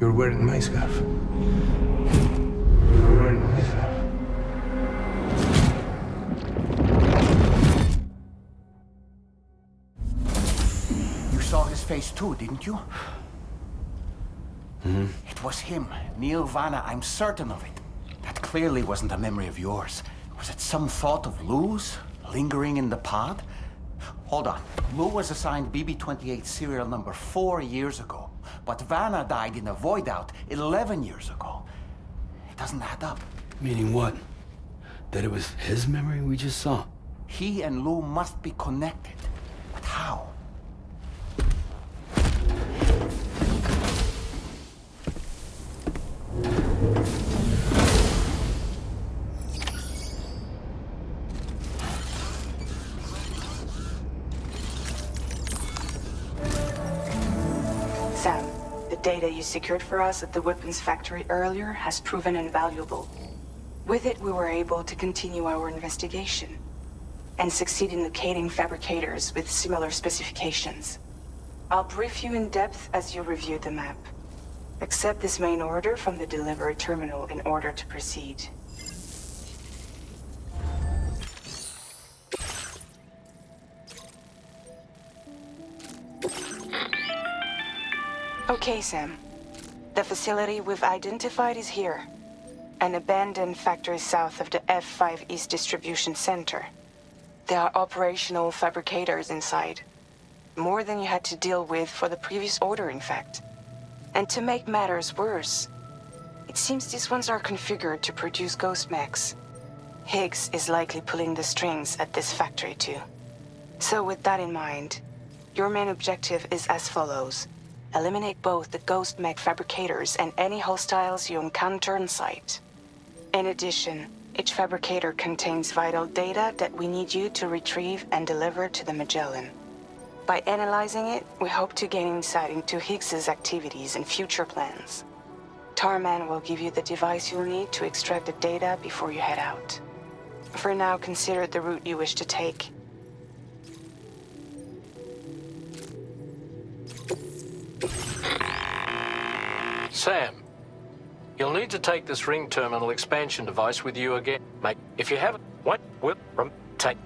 You're wearing my scarf. You're wearing my scarf. You saw his face too, didn't you? Mm-hmm. It was him, Neil Vanna, I'm certain of it. That clearly wasn't a memory of yours. Was it some thought of Lou's, lingering in the pod? Hold on. Lou was assigned BB-28 serial number 4 years ago, but Vanna died in a void out 11 years ago. It doesn't add up. Meaning what? That it was his memory we just saw? He and Lou must be connected. But how? Sam, the data you secured for us at the weapons factory earlier has proven invaluable. With it, we were able to continue our investigation and succeed in locating fabricators with similar specifications. I'll brief you in depth as you review the map. Accept this main order from the delivery terminal in order to proceed. Okay, Sam. The facility we've identified is here. An abandoned factory south of the F5 East Distribution Center. There are operational fabricators inside. More than you had to deal with for the previous order, in fact. And to make matters worse, it seems these ones are configured to produce ghost mechs. Higgs is likely pulling the strings at this factory too. So with that in mind, your main objective is as follows. Eliminate both the ghost mech fabricators and any hostiles you encounter on site. In addition, each fabricator contains vital data that we need you to retrieve and deliver to the Magellan. By analyzing it, we hope to gain insight into Higgs's activities and future plans. Tarman will give you the device you'll need to extract the data before you head out. For now, consider the route you wish to take. Sam, you'll need to take this ring terminal expansion device with you again, mate. If you haven't, what will take?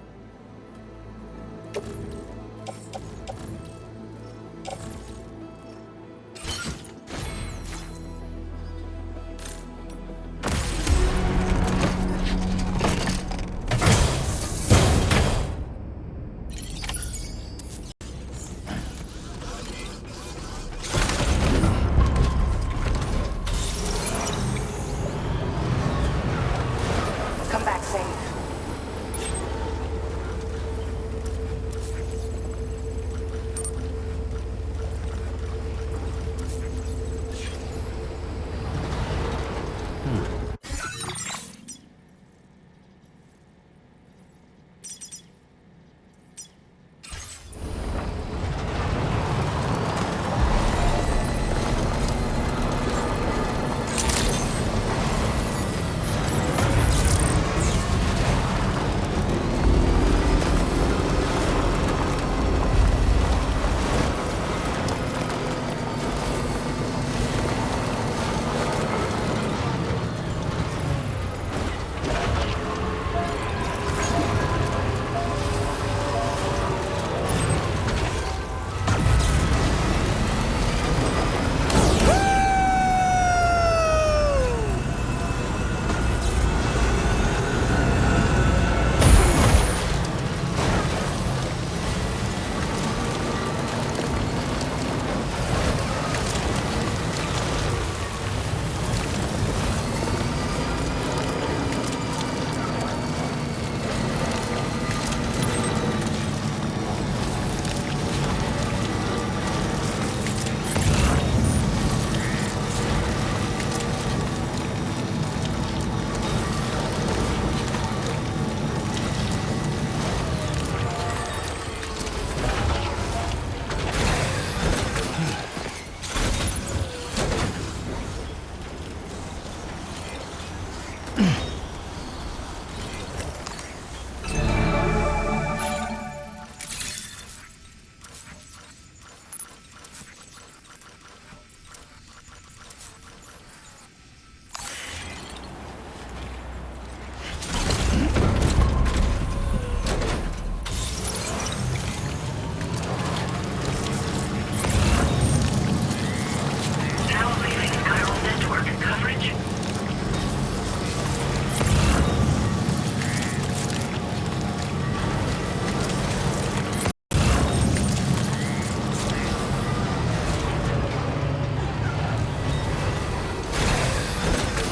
Come back safe.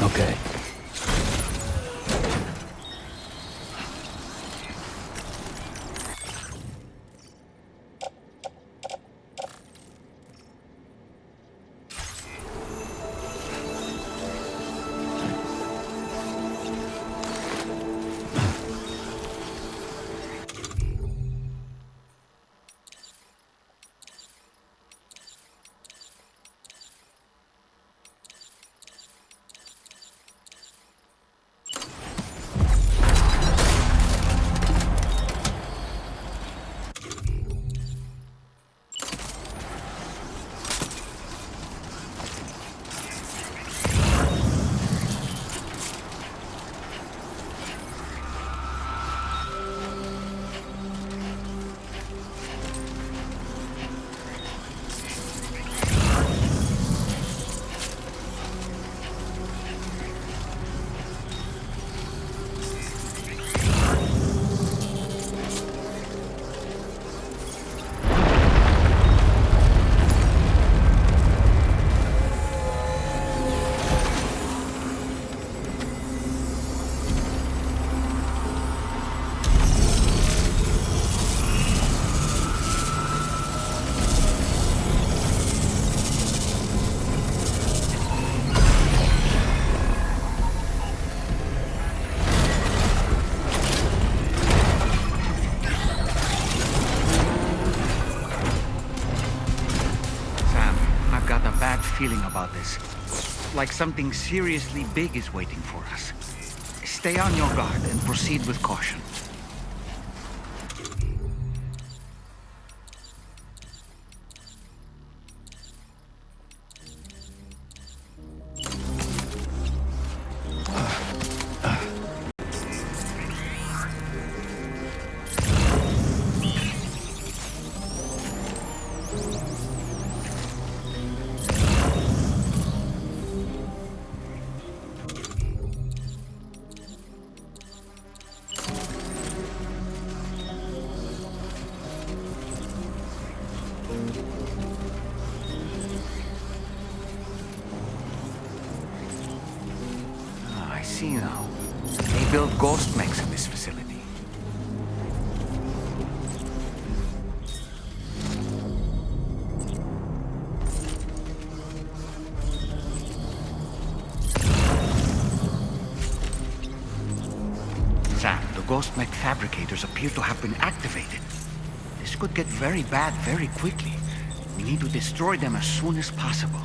Okay. Feeling about this. Like something seriously big is waiting for us. Stay on your guard and proceed with caution. I see now. They build ghost mechs in this facility. Sam, the ghost mech fabricators appear to have been activated. This could get very bad very quickly. We need to destroy them as soon as possible.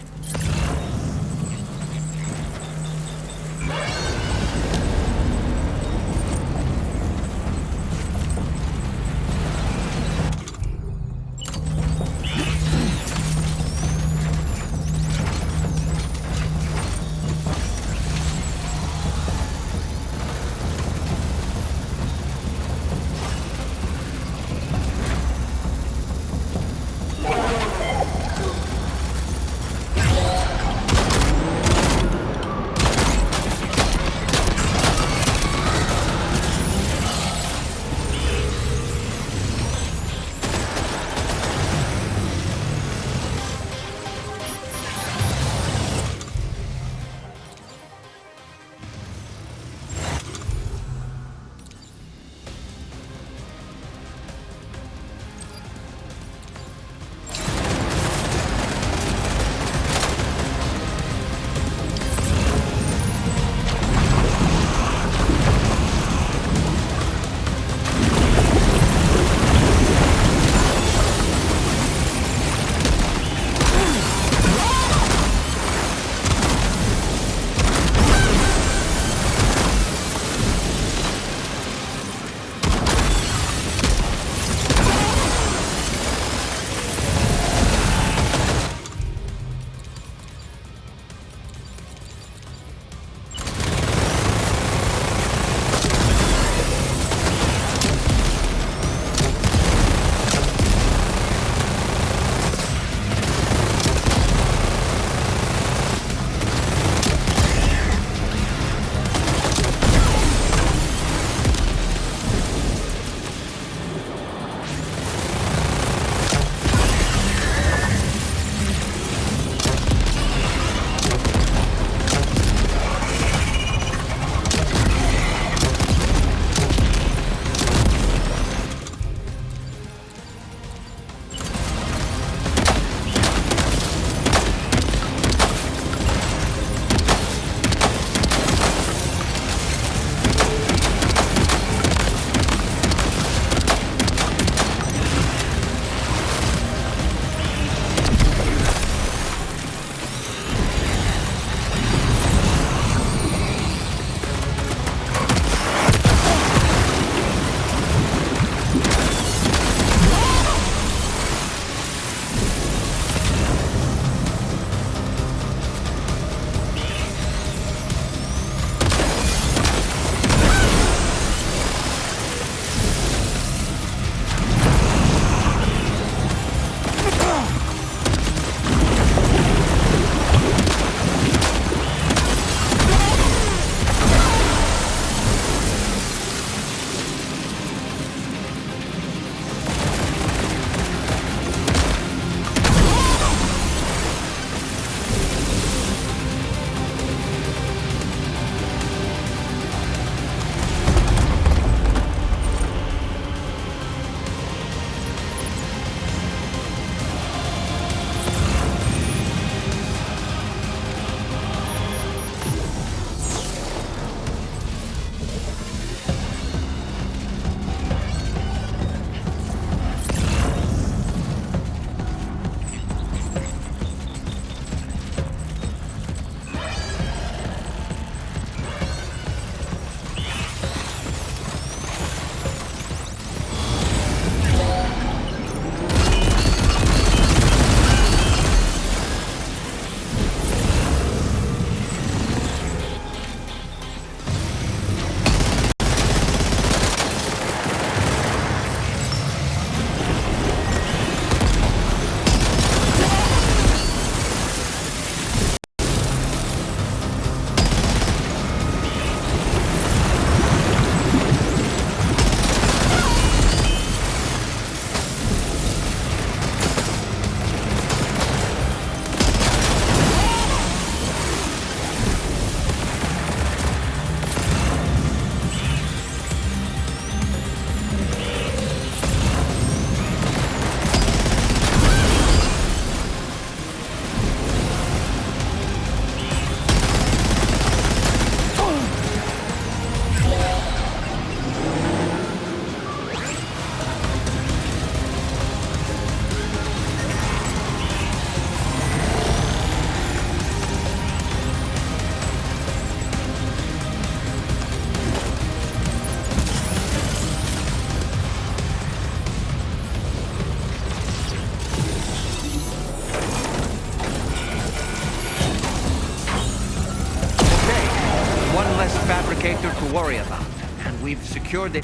fabricator to worry about. And we've secured the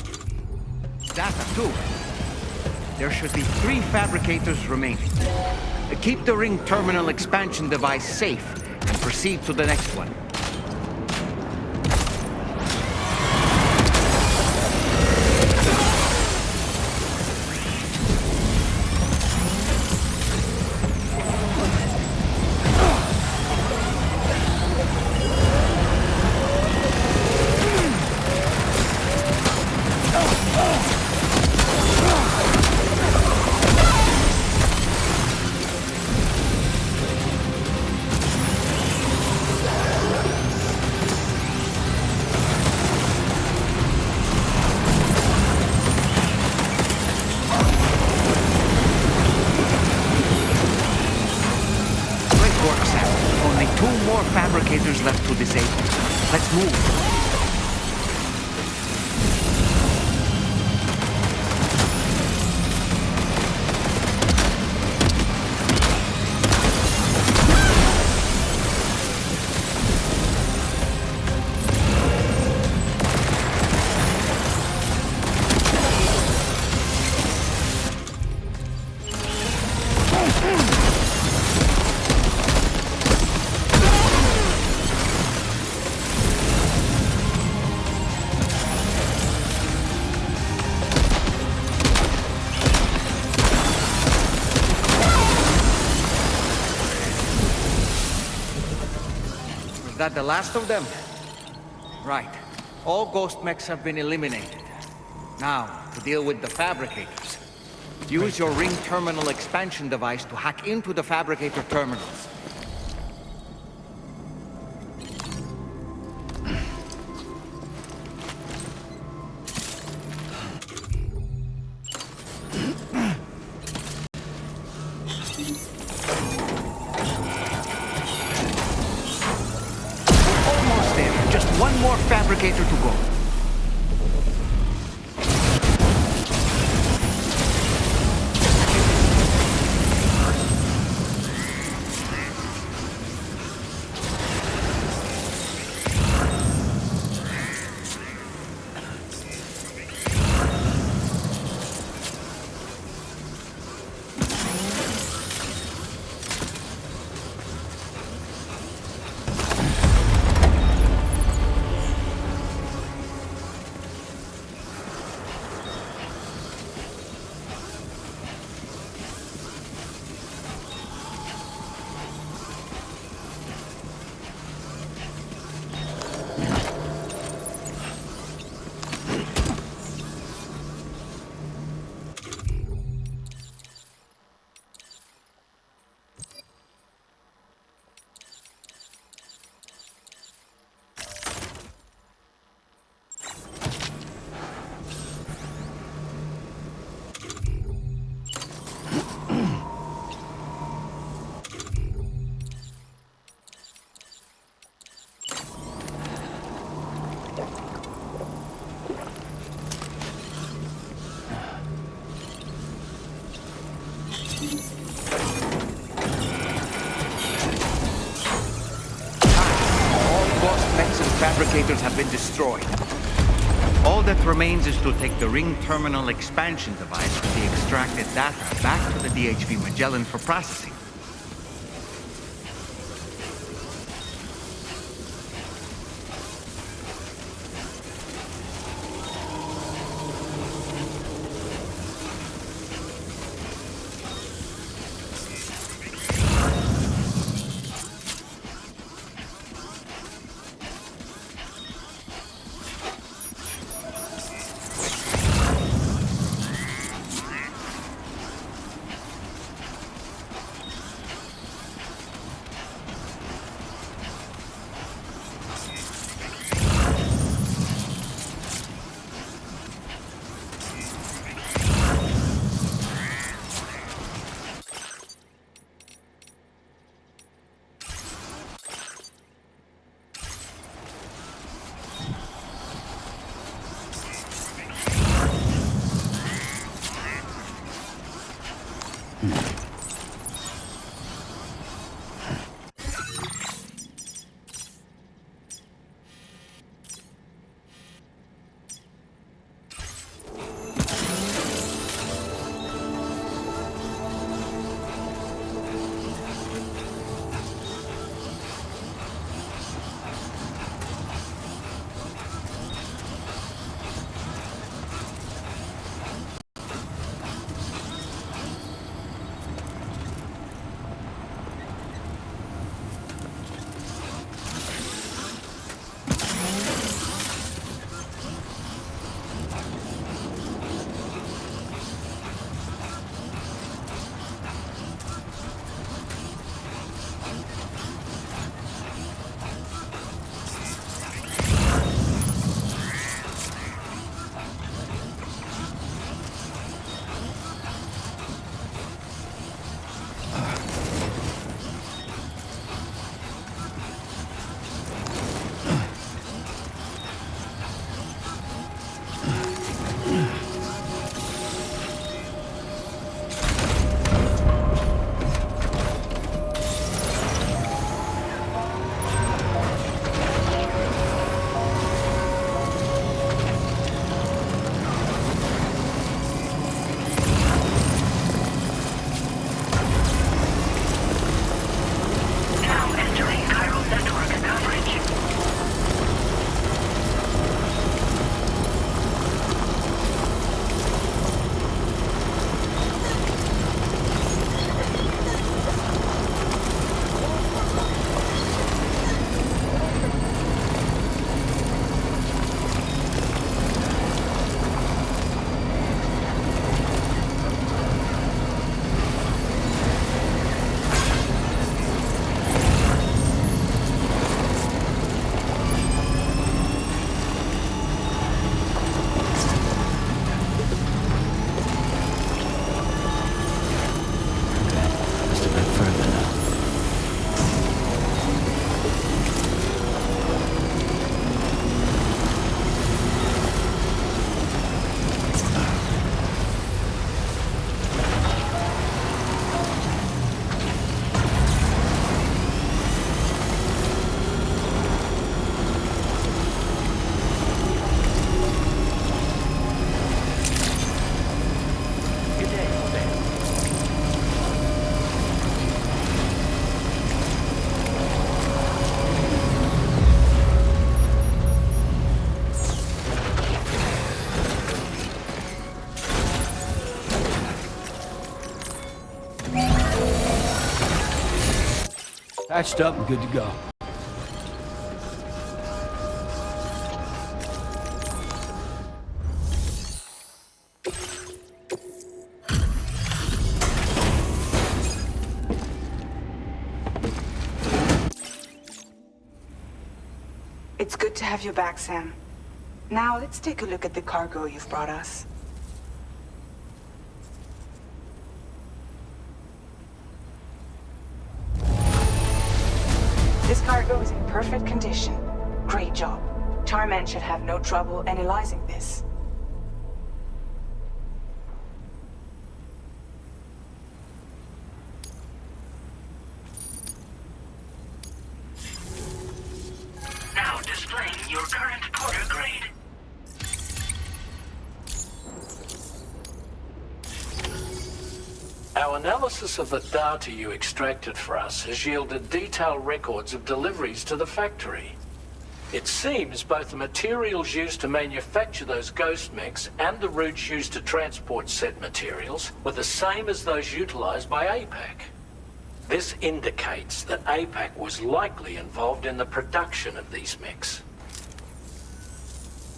data too. There should be 3 fabricators remaining. Keep the ring terminal expansion device safe and proceed to the next one. Fabricators left to disable. Let's move. Is that the last of them? Right. All ghost mechs have been eliminated. Now, to deal with the fabricators. Use your ring terminal expansion device to hack into the fabricator terminals. One more fabricator to go. Fabricators have been destroyed. All that remains is to take the ring terminal expansion device with the extracted data back to the DHV Magellan for processing. Patched up and good to go. It's good to have you back, Sam. Now let's take a look at the cargo you've brought us. This cargo is in perfect condition. Great job. Tarman should have no trouble analyzing this. Now displaying your current Porter grade. Our analysis of the data you extracted for us has yielded detailed records of deliveries to the factory. It seems both the materials used to manufacture those ghost mechs and the routes used to transport said materials were the same as those utilized by APAC. This indicates that APAC was likely involved in the production of these mechs.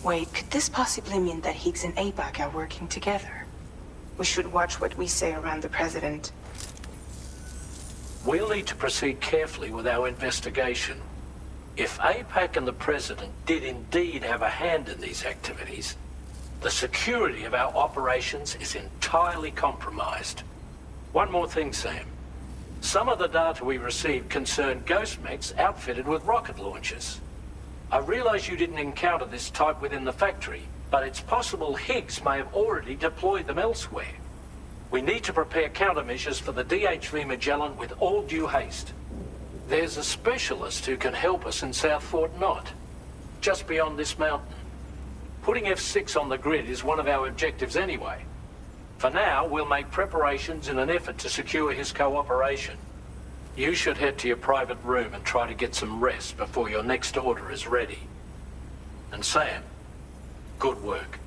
Wait, could this possibly mean that Higgs and APAC are working together? We should watch what we say around the President. We'll need to proceed carefully with our investigation. If APAC and the President did indeed have a hand in these activities, the security of our operations is entirely compromised. One more thing, Sam. Some of the data we received concerned ghost mechs outfitted with rocket launchers. I realize you didn't encounter this type within the factory, but it's possible Higgs may have already deployed them elsewhere. We need to prepare countermeasures for the DHV Magellan with all due haste. There's a specialist who can help us in South Fort Knott, just beyond this mountain. Putting F6 on the grid is one of our objectives anyway. For now, we'll make preparations in an effort to secure his cooperation. You should head to your private room and try to get some rest before your next order is ready. And Sam, good work.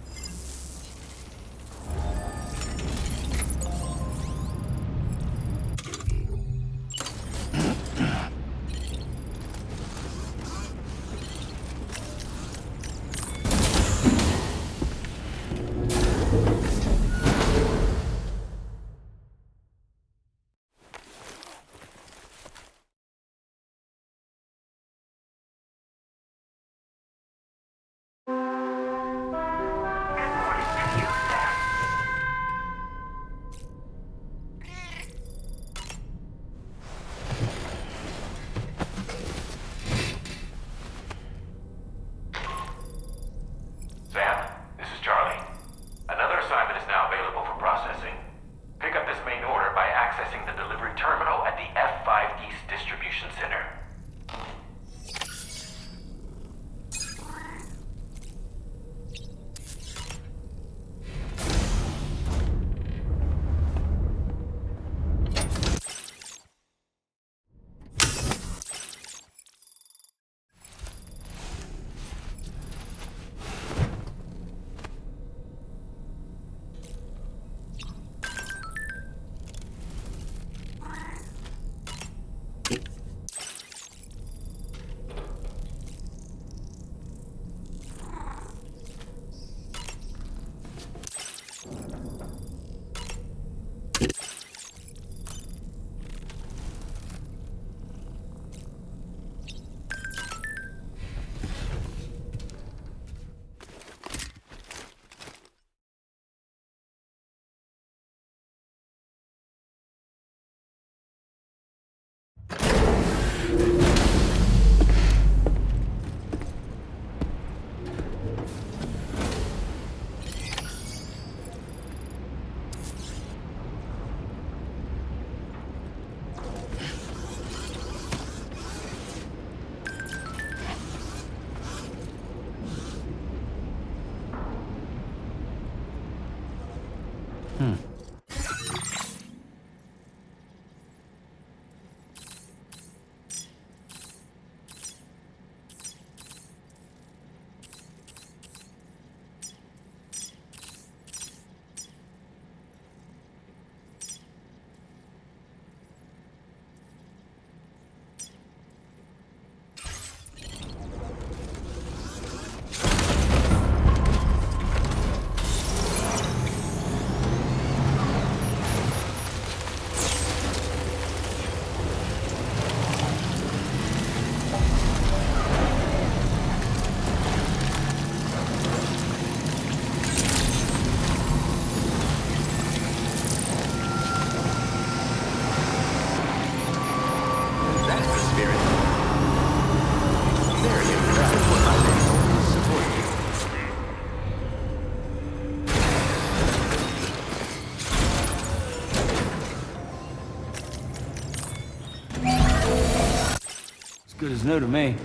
was new to me.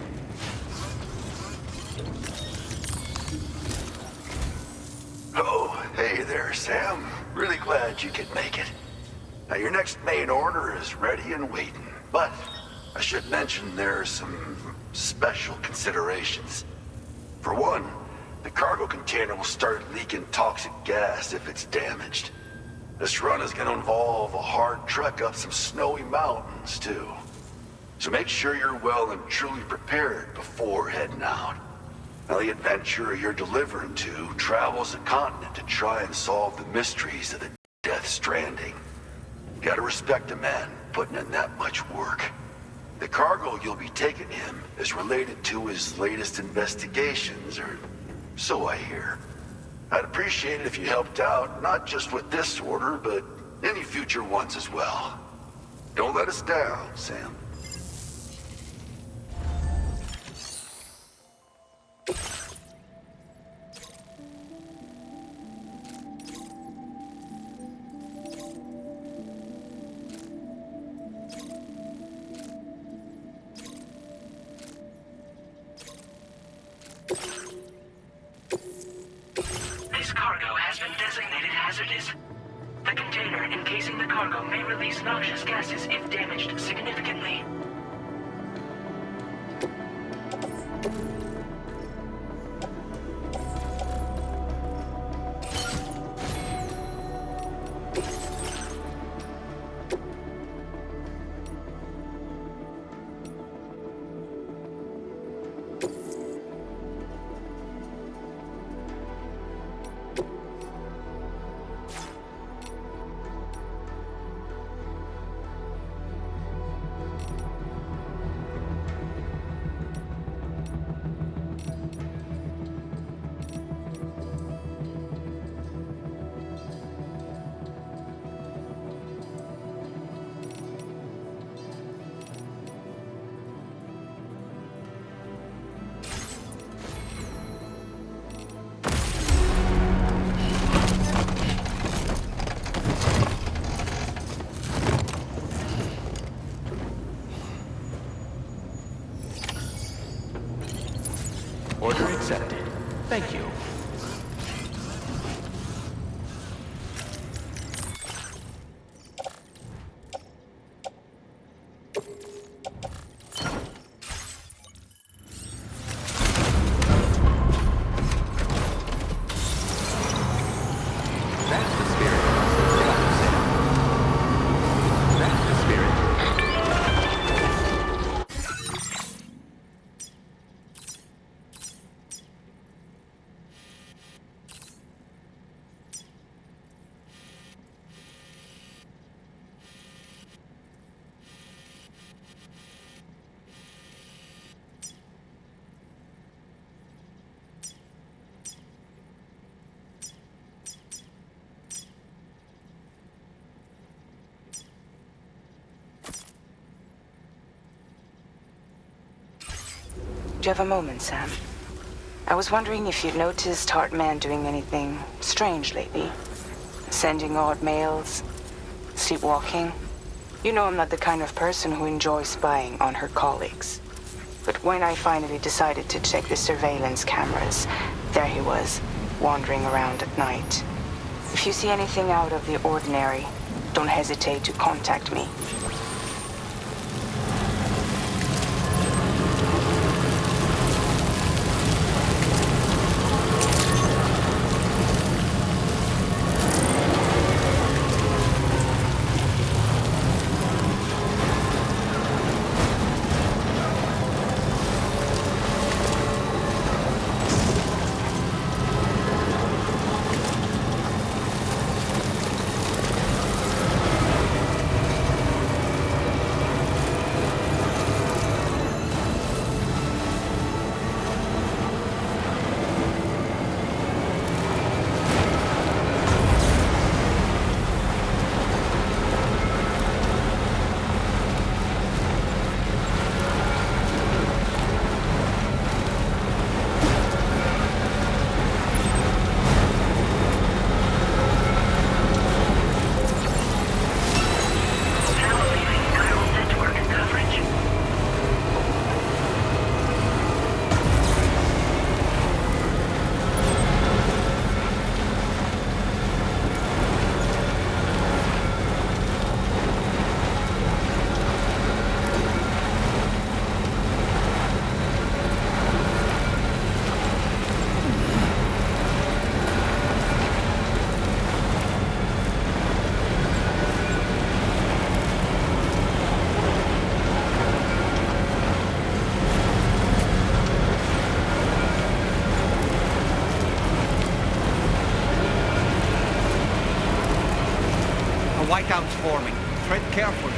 Oh, hey there, Sam. Really glad you could make it. Now, your next main order is ready and waiting, but I should mention there are some special considerations. For one, the cargo container will start leaking toxic gas if it's damaged. This run is going to involve a hard trek up some snowy mountains, too. So make sure you're well and truly prepared before heading out. Now, the adventurer you're delivering to travels the continent to try and solve the mysteries of the Death Stranding. Gotta respect a man putting in that much work. The cargo you'll be taking him is related to his latest investigations, or so I hear. I'd appreciate it if you helped out, not just with this order, but any future ones as well. Don't let us down, Sam. This cargo has been designated hazardous. The container encasing the cargo may release noxious gases if damaged significantly. Order accepted. Thank you. That's the spirit. That's the spirit. Do you have a moment, Sam? I was wondering if you'd noticed Hartman doing anything strange lately. Sending odd mails, sleepwalking. You know I'm not the kind of person who enjoys spying on her colleagues. But when I finally decided to check the surveillance cameras, there he was, wandering around at night. If you see anything out of the ordinary, don't hesitate to contact me. Whiteout's forming. Tread carefully.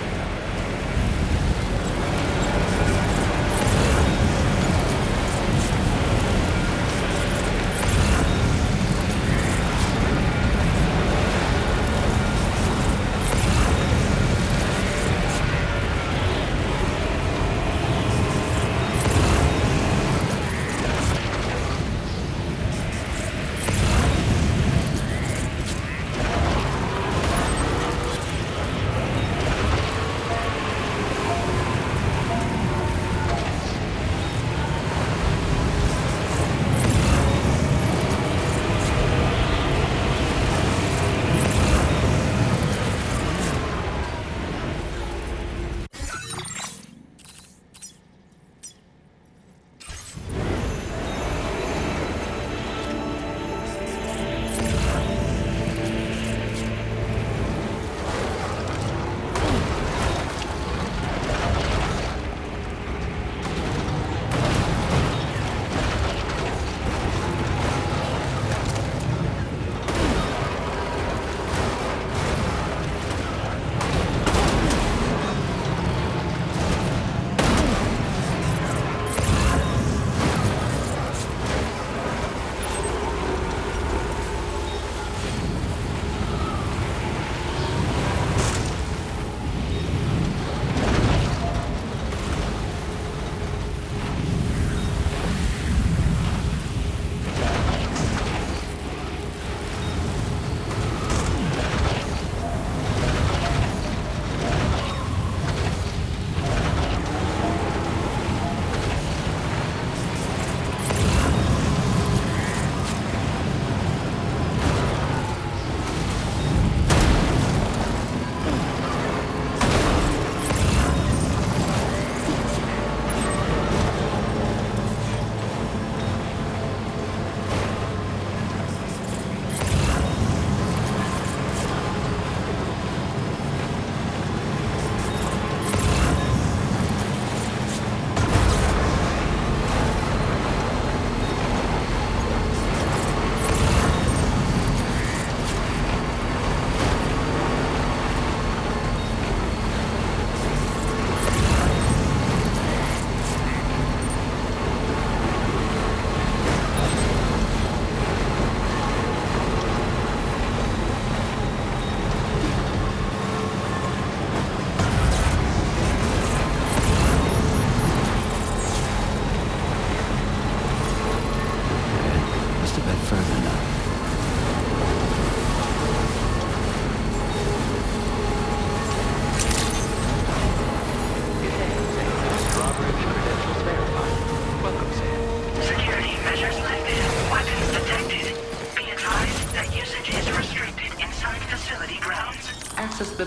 Access the...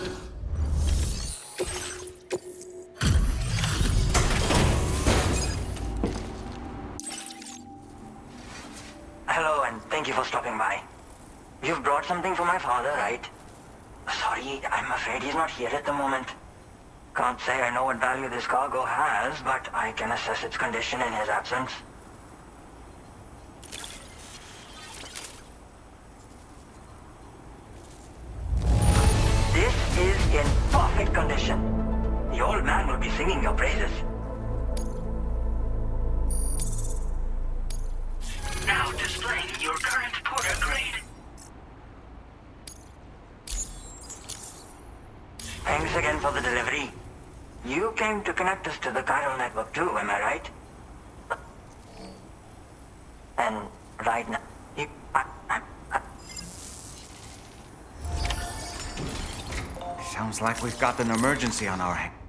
Hello, and thank you for stopping by. You've brought something for my father, right? Sorry, I'm afraid he's not here at the moment. Can't say I know what value this cargo has, but I can assess its condition in his absence. This is in perfect condition. The old man will be singing your praises. Now displaying your current porter grade. Thanks again for the delivery. You came to connect us to the chiral network too, am I right? And right now, Sounds like we've got an emergency on our hands.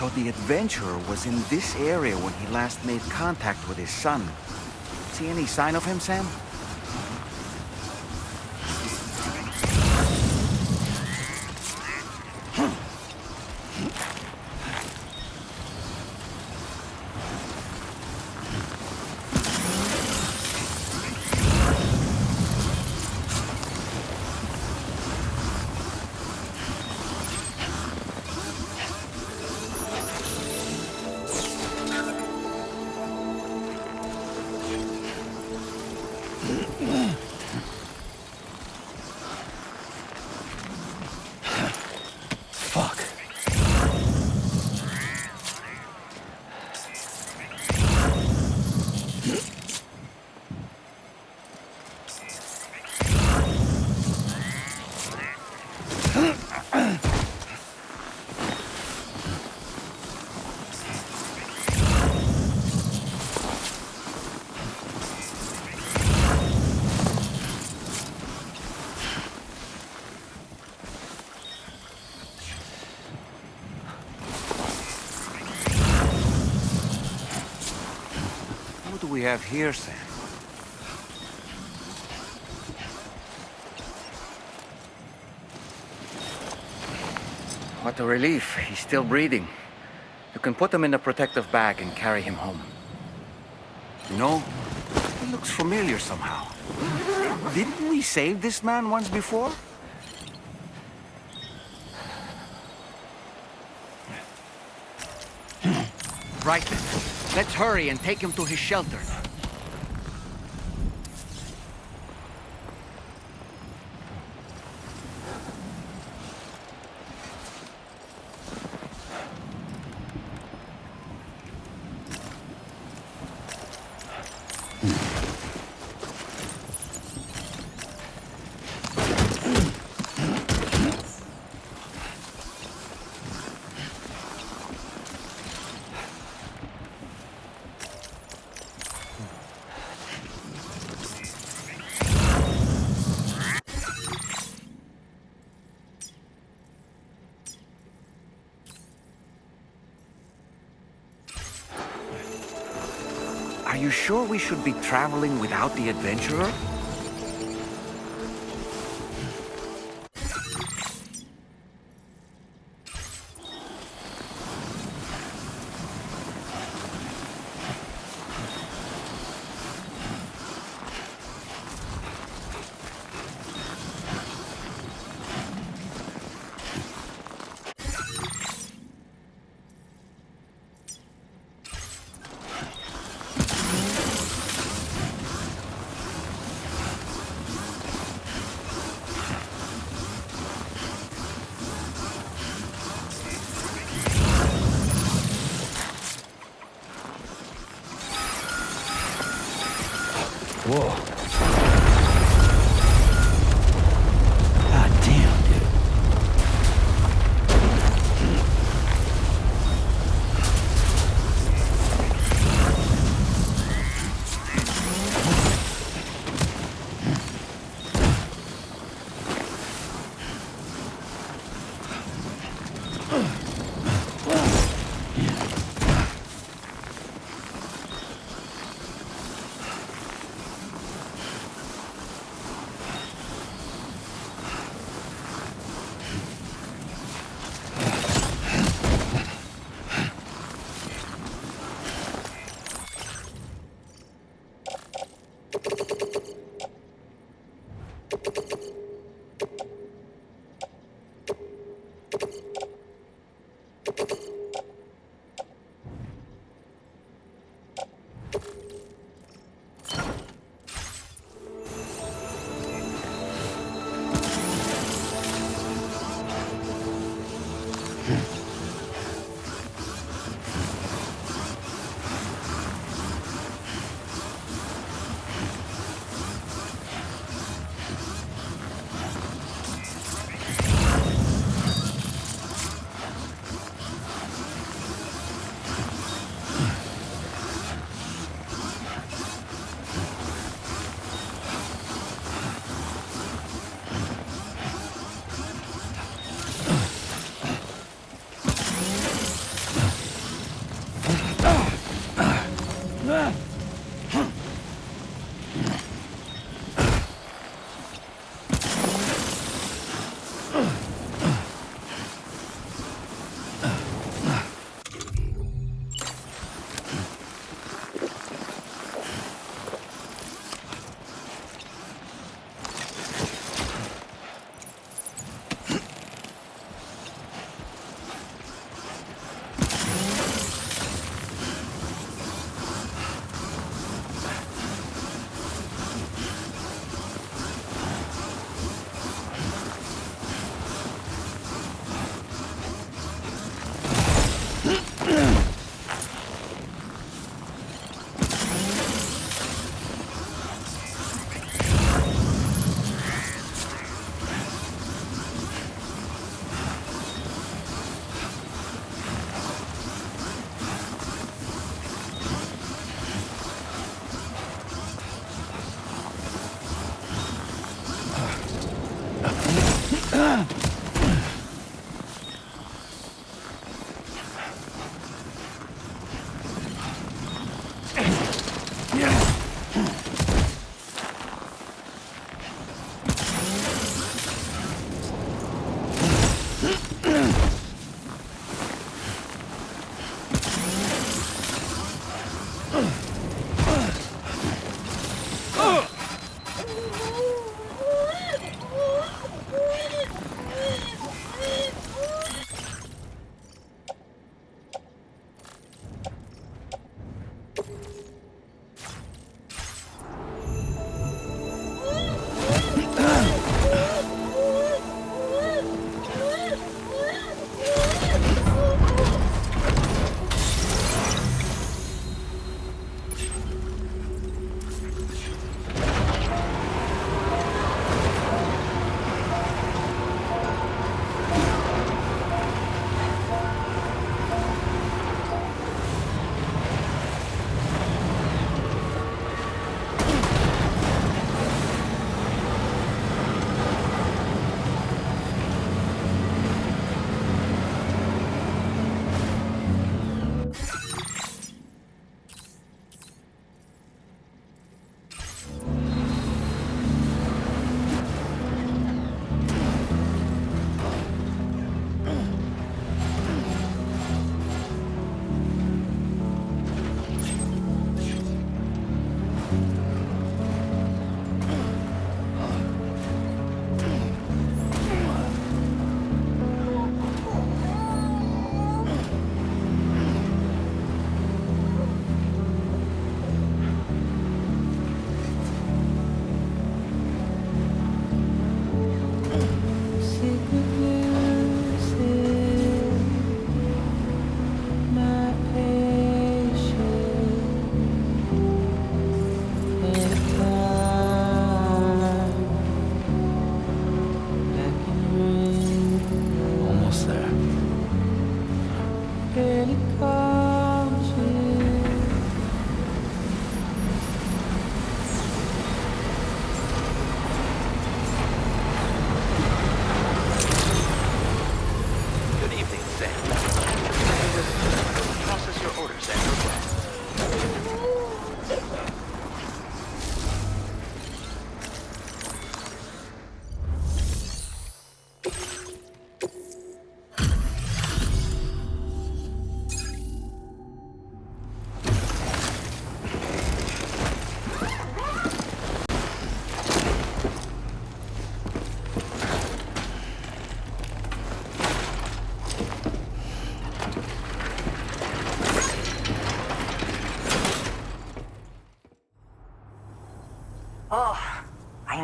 So the adventurer was in this area when he last made contact with his son. See any sign of him, Sam? What do we have here, Sam? What a relief. He's still breathing. You can put him in a protective bag and carry him home. You know, he looks familiar somehow. Didn't we save this man once before? Right then. Let's hurry and take him to his shelter. Are you sure we should be traveling without the adventurer? Whoa. God damn, dude.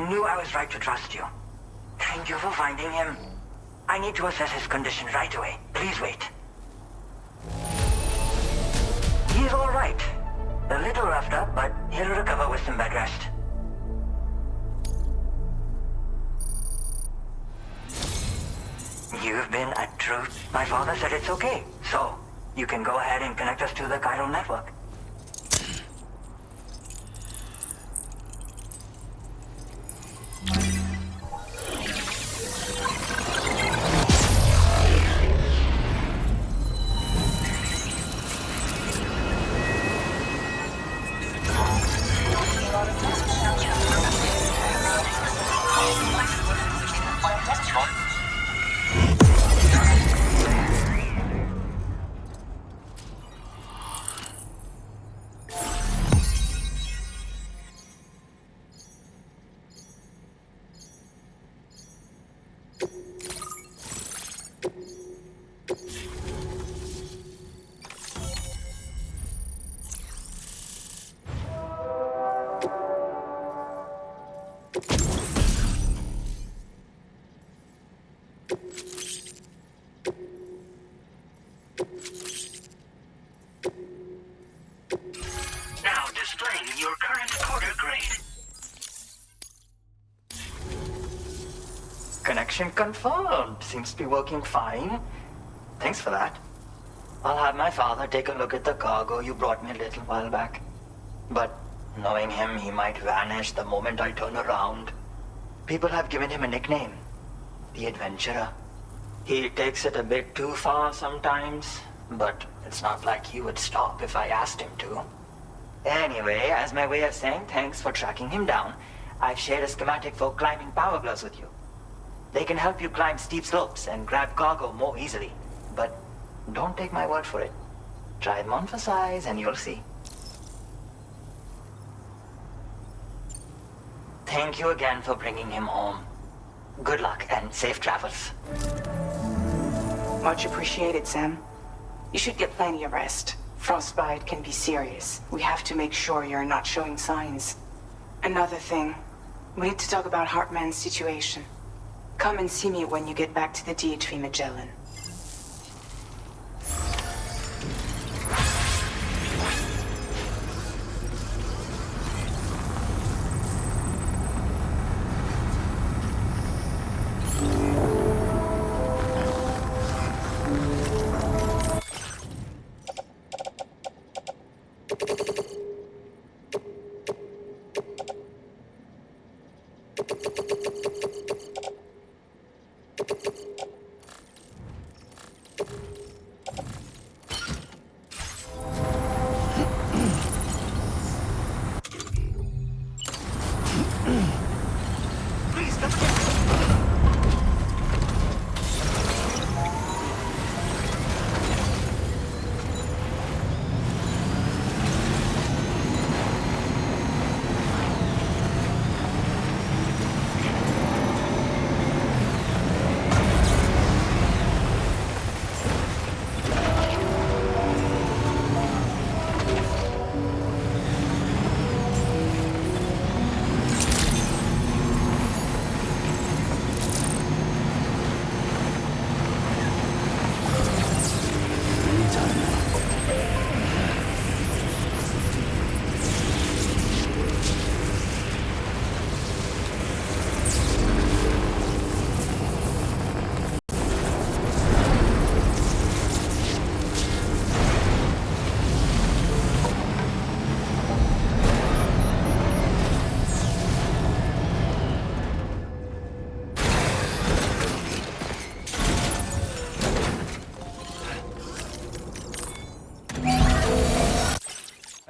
knew I was right to trust you. Thank you for finding him. I need to assess his condition right away. Please wait. He's all right. A little roughed up, but he'll recover with some bed rest. You've been a truth. My father said it's okay. So, you can go ahead and connect us to the chiral network. Now displaying your current quarter grade. Connection confirmed. Seems to be working fine. Thanks for that. I'll have my father take a look at the cargo you brought me a little while back. But knowing him, he might vanish the moment I turn around. People have given him a nickname, the Adventurer. He takes it a bit too far sometimes, but it's not like he would stop if I asked him to. Anyway, as my way of saying thanks for tracking him down, I've shared a schematic for climbing power gloves with you. They can help you climb steep slopes and grab cargo more easily. But don't take my word for it. Try them on for size and you'll see. Thank you again for bringing him home. Good luck and safe travels. Much appreciated, Sam. You should get plenty of rest. Frostbite can be serious. We have to make sure you're not showing signs. Another thing, we need to talk about Hartman's situation. Come and see me when you get back to the DHV Magellan.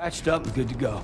Patched up and good to go.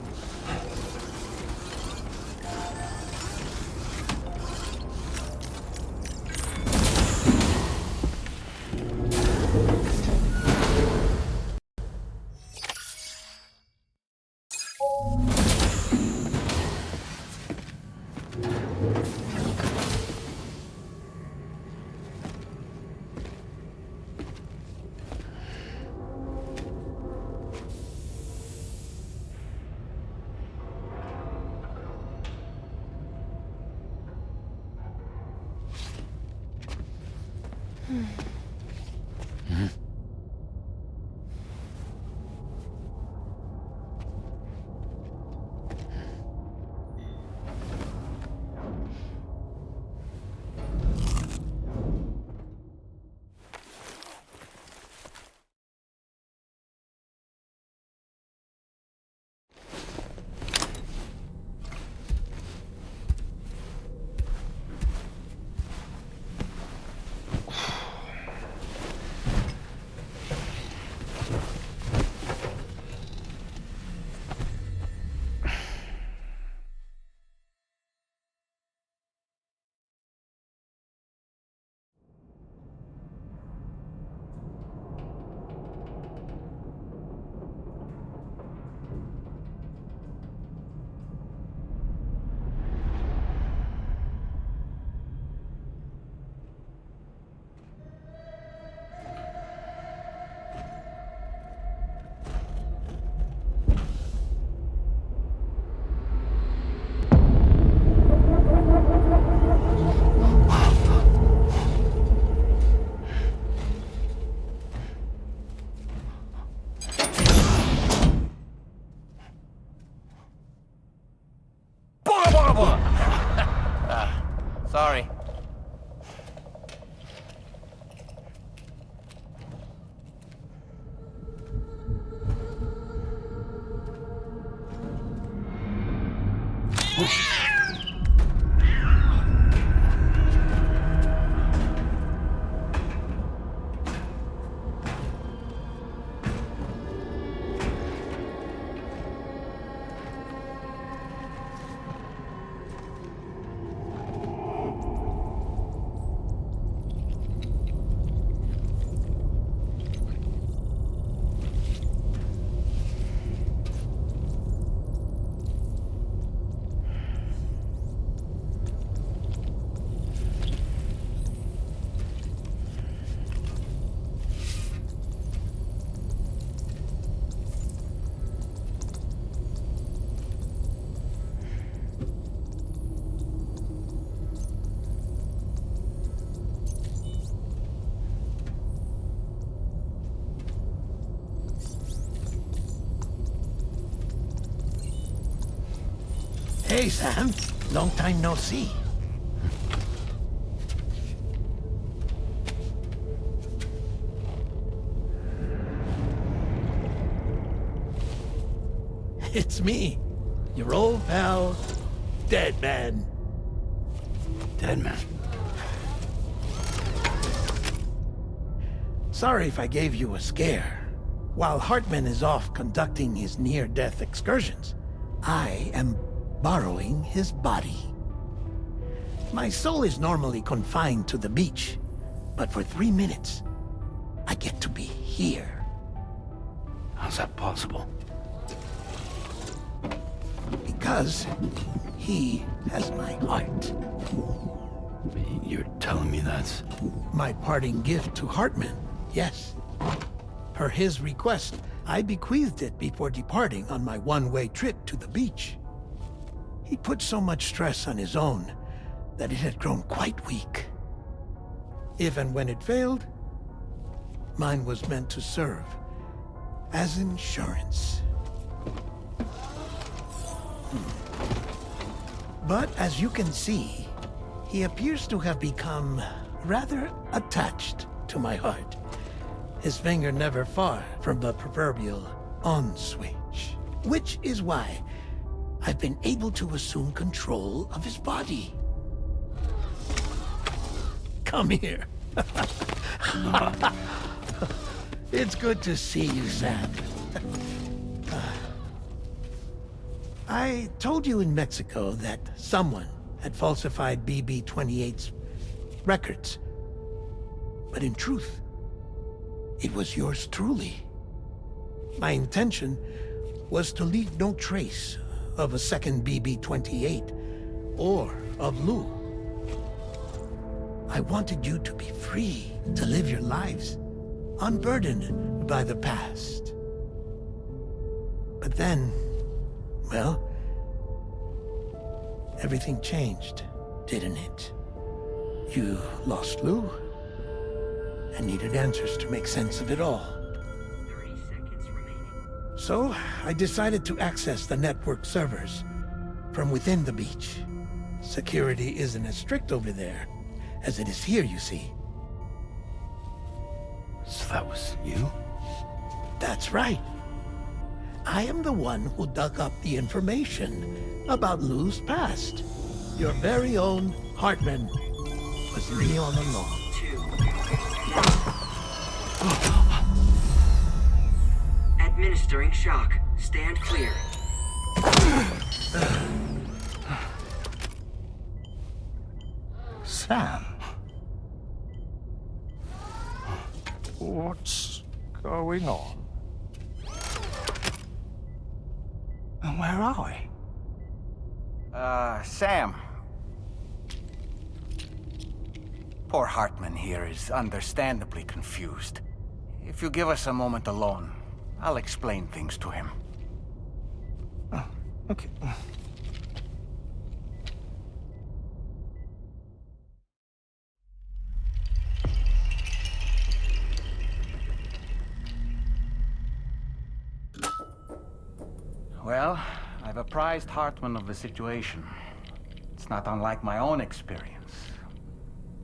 Sorry. Hey, Sam. Long time no see. It's me, your old pal, Dead Man. Dead man. Sorry if I gave you a scare. While Hartman is off conducting his near-death excursions, I am borrowing his body. My soul is normally confined to the beach, but for 3 minutes, I get to be here. How's that possible? Because he has my heart. You're telling me that's... My parting gift to Hartman, yes. Per his request, I bequeathed it before departing on my one-way trip to the beach. He put so much stress on his own that it had grown quite weak. If and when it failed, mine was meant to serve as insurance. But as you can see, he appears to have become rather attached to my heart. His finger never far from the proverbial on switch. Which is why I've been able to assume control of his body. Come here. It's good to see you, Sam. I told you in Mexico that someone had falsified BB-28's records. But in truth, it was yours truly. My intention was to leave no trace of a second BB-28 or of Lou. I wanted you to be free to live your lives, unburdened by the past. But then, well, everything changed, didn't it? You lost Lou, and needed answers to make sense of it all. 30 seconds remaining. So, I decided to access the network servers from within the beach. Security isn't as strict over there as it is here, you see. So that was you? That's right. I am the one who dug up the information about Lou's past. Your very own Hartman was me all along. 2. Administering shock. Stand clear. Sam? What's going on? And where are we? Sam. Poor Hartman here is understandably confused. If you give us a moment alone, I'll explain things to him. Oh, okay. Well, I've apprised Hartman of the situation. It's not unlike my own experience.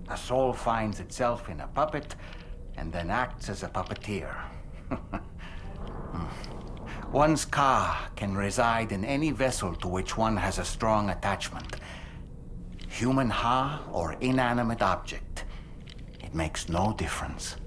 A soul finds itself in a puppet and then acts as a puppeteer. One's ka can reside in any vessel to which one has a strong attachment. Human ha or inanimate object. It makes no difference.